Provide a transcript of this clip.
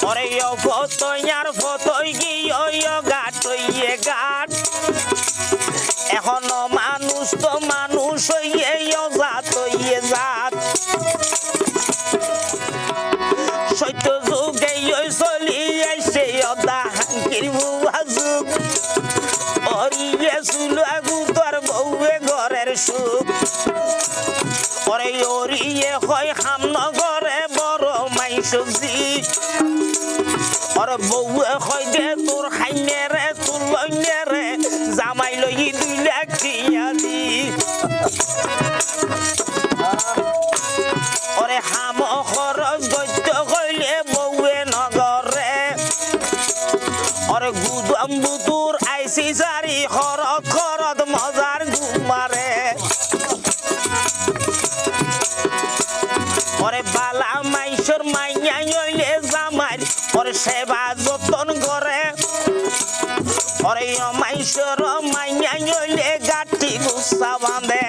ওরে ও ফতই আর ফতই গিয়ে গাটইয়ে গাট এখনো মানুষ তো মানুষ হইয়ে জাত হইয়ে জাত সত্য যুগে চলি আইসে অদা হাঙ্কির বুয়া যুগ অরিয়ে চুলা গুতর বউয়ে ঘরের সুখ ওরে অরিয়ে হয় হামনগরে বড় মাই সবজি ওর বউয়ে হয় দে তোর হাইনে রে তোর লইনে রে জামাই লই 2 লাখ টিয়া দি ওরে হাম খরচ গদ্য কইলে বউয়ে নগরে ওরে গুদম বুতুর আইসি জারি খরচ খরচ মজার ঘুমারে ওরে বালা মাইসর মাইয়া হইলে জামাই ওরে সেবা যতন করে ওরে মাইসর মাইয়া হইলে গাটি গুসা বাঁধে